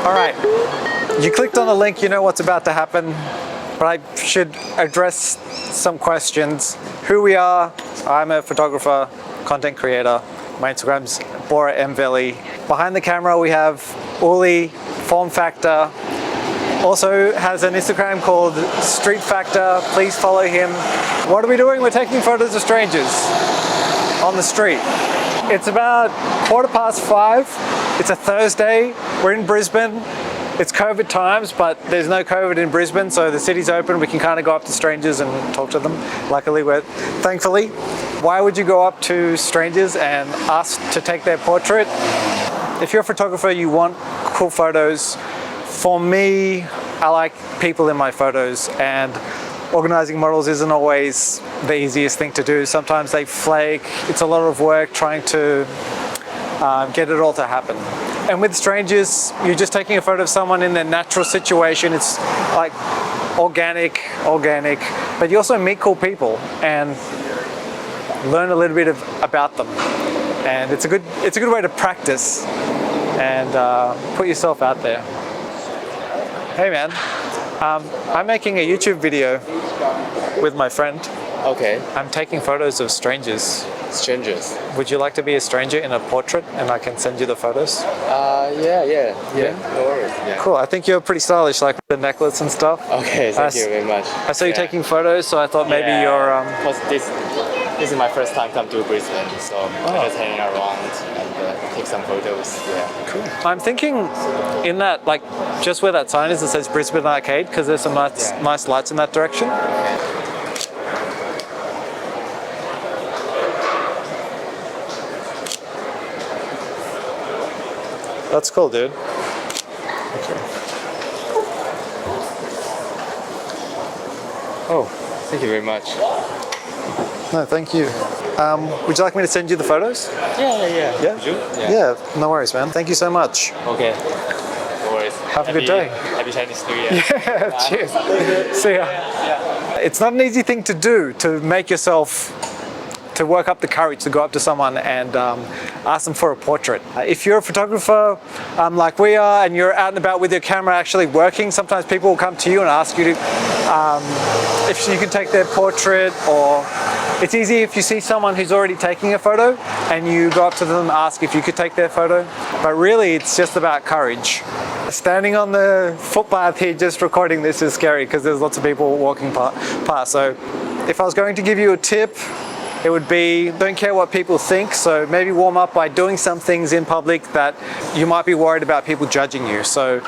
All right, you clicked on the link, you know what's about to happen, but I should address some questions. Who we are, I'm a photographer, content creator. My Instagram's Bora Mveli. Behind the camera we have Uli, Form Factor. Also has an Instagram called Street Factor. Please follow him. What are we doing? We're taking photos of strangers on the street. It's about 5:15. It's a Thursday. We're in Brisbane. It's COVID times, but there's no COVID in Brisbane, so the city's open. We can kind of go up to strangers and talk to them. Luckily, thankfully. Why would you go up to strangers and ask to take their portrait? If you're a photographer, you want cool photos. For me, I like people in my photos, and organizing models isn't always the easiest thing to do. Sometimes they flake. It's a lot of work trying to get it all to happen. And with strangers, you're just taking a photo of someone in their natural situation. It's like organic, but you also meet cool people and learn a little bit about them. And it's a good way to practice and put yourself out there. Hey man, I'm making a YouTube video with my friend. Okay. I'm taking photos of strangers. Strangers. Would you like to be a stranger in a portrait and I can send you the photos? Yeah. No worries. Yeah. Cool, I think you're pretty stylish, like with the necklace and stuff. Okay, thank you very much. I saw you taking photos, so I thought maybe you're... This is my first time come to Brisbane, so I'm just hanging around and take some photos. Yeah. Cool. I'm thinking in that, like, just where that sign is, it says Brisbane Arcade, because there's some nice lights in that direction. That's cool, dude. Okay. Oh, thank you very much. No, thank you. Would you like me to send you the photos? Yeah. Yeah? Would you? Yeah, no worries, man. Thank you so much. Okay. No worries. Have a good day. Happy Chinese New Year. Yeah, cheers. See ya. Yeah. It's not an easy thing to do, to make yourself, to work up the courage to go up to someone and ask them for a portrait. If you're a photographer like we are and you're out and about with your camera actually working, sometimes people will come to you and ask you to, if you can take their portrait, or it's easy if you see someone who's already taking a photo and you go up to them and ask if you could take their photo. But really it's just about courage. Standing on the footpath here just recording this is scary because there's lots of people walking past. So if I was going to give you a tip, it would be, don't care what people think, so maybe warm up by doing some things in public that you might be worried about people judging you. So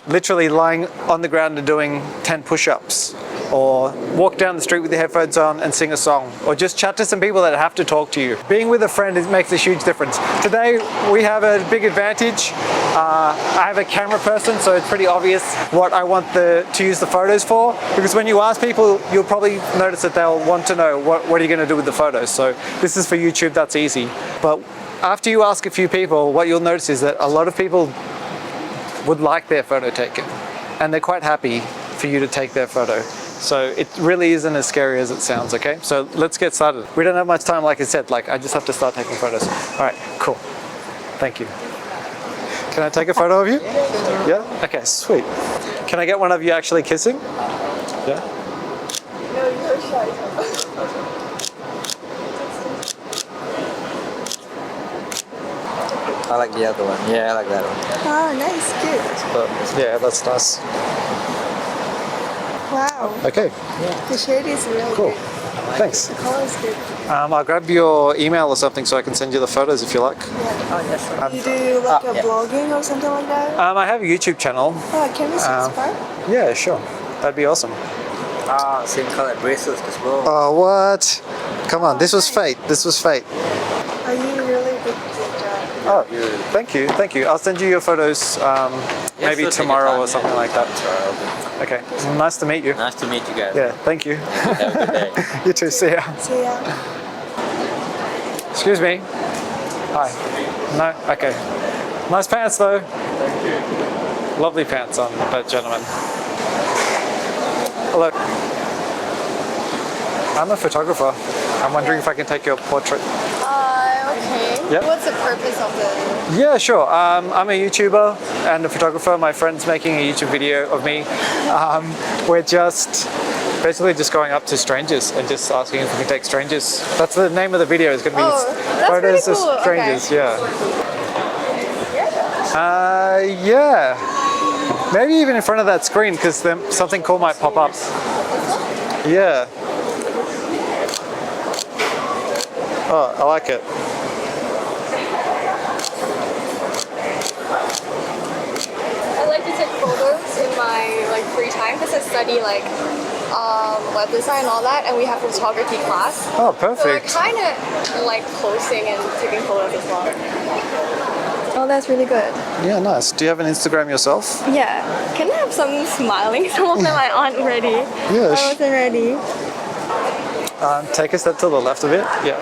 literally lying on the ground and doing 10 push-ups, or walk down the street with your headphones on and sing a song, or just chat to some people that have to talk to you. Being with a friend makes a huge difference. Today we have a big advantage. I have a camera person, so it's pretty obvious what I want to use the photos for, because when you ask people, you'll probably notice that they'll want to know what are you going to do with the photos. So this is for YouTube, that's easy. But after you ask a few people, what you'll notice is that a lot of people would like their photo taken, and they're quite happy for you to take their photo. So it really isn't as scary as it sounds, okay? So let's get started. We don't have much time, like I said, I just have to start taking photos. All right, cool. Thank you. Can I take a photo of you? Yeah? Okay, sweet. Can I get one of you actually kissing? Yeah? No, you're shy. I like the other one. Yeah, I like that one. Oh, nice, good. Yeah, that's nice. Wow. Okay. The shade is really Cool. good. Thanks. The color is good. I'll grab your email or something so I can send you the photos if you like. Yeah. Oh, yes, sir. You do like a blogging or something like that? I have a YouTube channel. Oh, can we subscribe? Yeah, sure. That'd be awesome. Same color bracelets as well. Oh, what? Come on, this was fate. This was fate. Are you really good at Oh, thank you, thank you. I'll send you your photos maybe tomorrow or something like that. Okay, nice to meet you. Nice to meet you guys. Yeah, thank you. Have a good day. You too, see ya. See ya. Excuse me. Hi. No? Okay. Nice pants though. Thank you. Lovely pants on that gentleman. Hello. I'm a photographer. I'm wondering if I can take your portrait. Okay. Yep. What's the purpose of the... Yeah, sure. I'm a YouTuber. and a photographer. My friend's making a YouTube video of me. We're just basically just going up to strangers and just asking if we can take strangers. That's the name of the video. It's going to be that's photos pretty cool. of strangers. Okay. Yeah. Maybe even in front of that screen because then something cool might pop up. Yeah. Oh, I like it. I like to take photos in my free time because I study web design and all that, and we have photography class. Oh, So I perfect. kind of like posting and taking photos as well. Oh, that's really good. Yeah, nice. Do you have an Instagram yourself? Yeah. Can I have some smiling? Some of them aren't ready. Yeah. I wasn't ready. Take a step to the left a bit. Yeah.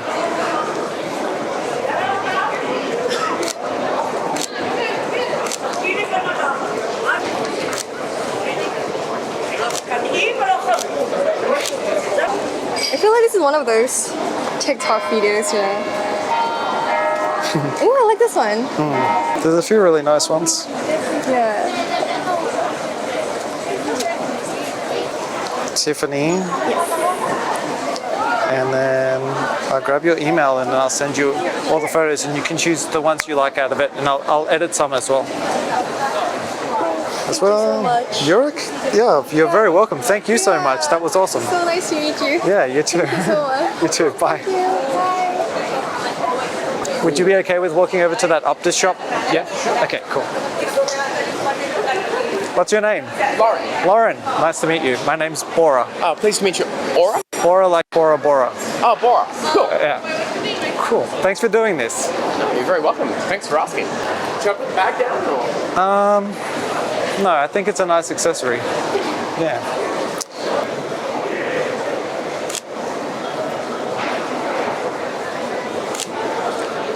I feel like this is one of those TikTok videos, you know. Oh, I like this one. There's a few really nice ones. Yeah. Tiffany. And then I'll grab your email and I'll send you all the photos and you can choose the ones you like out of it and I'll edit some as well. Thank you so much. You're very welcome. Thank you so much. That was awesome. So nice to meet you. Yeah, you too. Thank you so much. You too. Bye. Thank you. Bye. Would you be okay with walking over to that Optus shop? Yeah? Okay, cool. What's your name? Lauren. Lauren. Nice to meet you. My name's Bora. Pleased to meet you. Aura? Bora like Bora Bora. Oh, Bora. Cool. Yeah. Cool. Thanks for doing this. You're very welcome. Thanks for asking. Should I put the bag down or? No, I think it's a nice accessory. Yeah.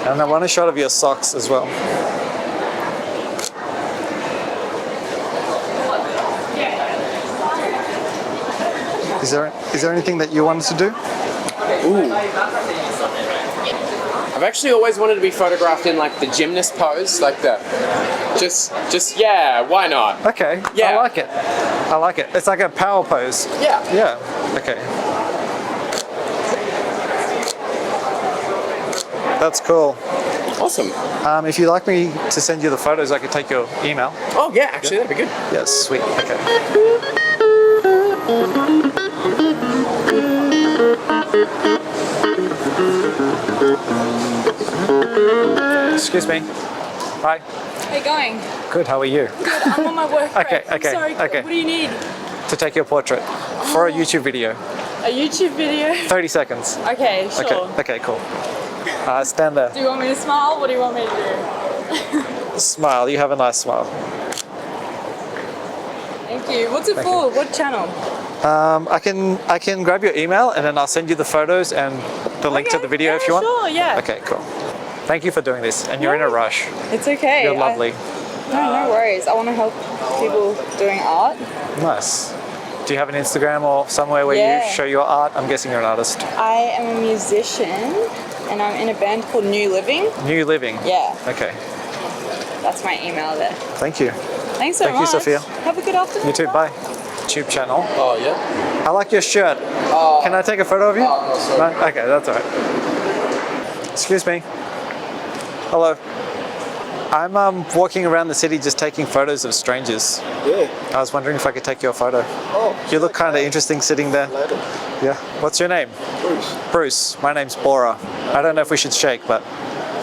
And I want a shot of your socks as well. Is there anything that you wanted to do? Ooh. I've actually always wanted to be photographed in like the gymnast pose, like the just yeah, why not? Okay. Yeah. I like it. I like it. It's like a power pose. Yeah. Yeah. Okay. That's cool. Awesome. If you'd like me to send you the photos, I could take your email. Oh yeah, actually that'd be good. Yes, sweet. Okay. Excuse me. Hi. How you going? Good. How are you? Good. I'm on my work break. Okay, I'm okay, sorry. okay. What do you need? To take your portrait for a YouTube video. A YouTube video? 30 seconds. Okay, sure. Okay. Okay. Cool. Stand there. Do you want me to smile? What do you want me to do? Smile. You have a nice smile. Thank you. What's it for? What channel? I can grab your email and then I'll send you the photos and the link to the video if you want. Sure, yeah. Okay, cool. Thank you for doing this. And you're in a rush. It's okay. You're lovely. No worries. I want to help people doing art. Nice. Do you have an Instagram or somewhere where Yeah. you show your art? I'm guessing you're an artist. I am a musician and I'm in a band called New Living. New Living. Yeah, Okay. that's my email there. Thank you. Thanks so Thank you, much. Sophia. Have a good afternoon. You too. Bye. YouTube channel. Oh yeah. I like your shirt. Can I take a photo of you? no, sorry. No? Okay, that's all right. Excuse me. Hello. I'm walking around the city just taking photos of strangers. Yeah. I was wondering if I could take your photo. Oh. You look kind of interesting sitting there. Later. Yeah. What's your name? Bruce. Bruce. My name's Bora. I don't know if we should shake, but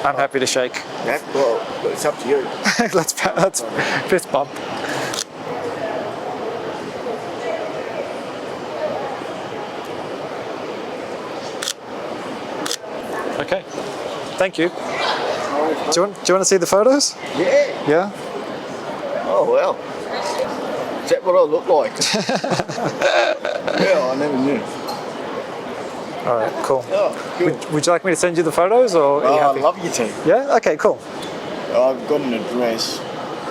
I'm happy to shake. Yeah. Well, it's up to you. let's fist bump. Okay. Thank you. Do you want to see the photos? Yeah. Yeah. Oh well. Is that what I look like? Yeah, I never knew. All right. Cool. Oh, good. Would you like me to send you the photos, or are Oh, you I'd happy? love you to. Yeah. Okay. Cool. I've got an address.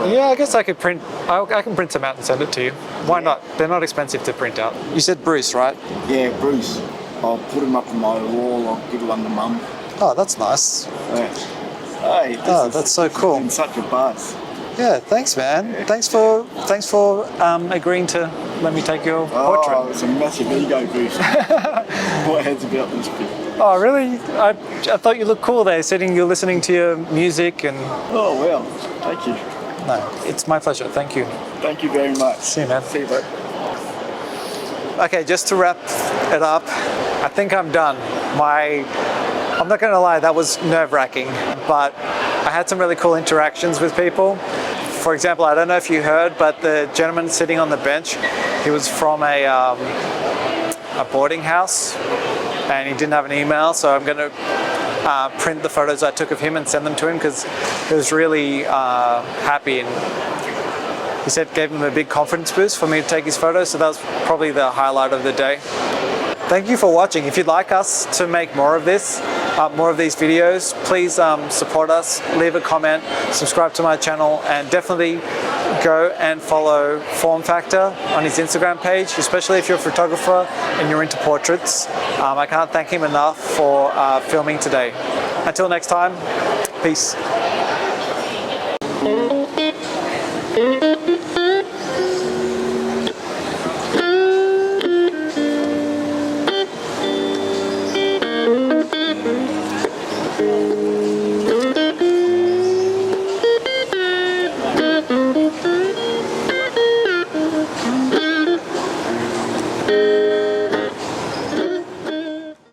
Yeah, I guess I could print. I can print them out and send it to you. Why not? They're not expensive to print out. You said Bruce, right? Yeah, Bruce. I'll put him up on my wall. I'll give one to Mum. Oh, that's nice. Yeah. Hey, this Oh, is- that's so cool. Been such a buzz. Yeah, thanks, man. Thanks for agreeing to let me take your Oh, portrait. it's a massive ego boost. What heads about this bit? Oh, really? I thought you looked cool there, sitting, you're listening to your music and... Oh, well, thank you. No, it's my pleasure. Thank you. Thank you very much. See you, man. See you, bud. Okay, just to wrap it up, I think I'm done. I'm not going to lie, that was nerve-wracking, but I had some really cool interactions with people. For example, I don't know if you heard, but the gentleman sitting on the bench, he was from a boarding house, and he didn't have an email, so I'm going to print the photos I took of him and send them to him because he was really happy, and he said gave him a big confidence boost for me to take his photos, so that was probably the highlight of the day. Thank you for watching. If you'd like us to make more of this, more of these videos, please support us, leave a comment, subscribe to my channel, and definitely go and follow Form Factor on his Instagram page, especially if you're a photographer and you're into portraits. I can't thank him enough for filming today. Until next time, peace.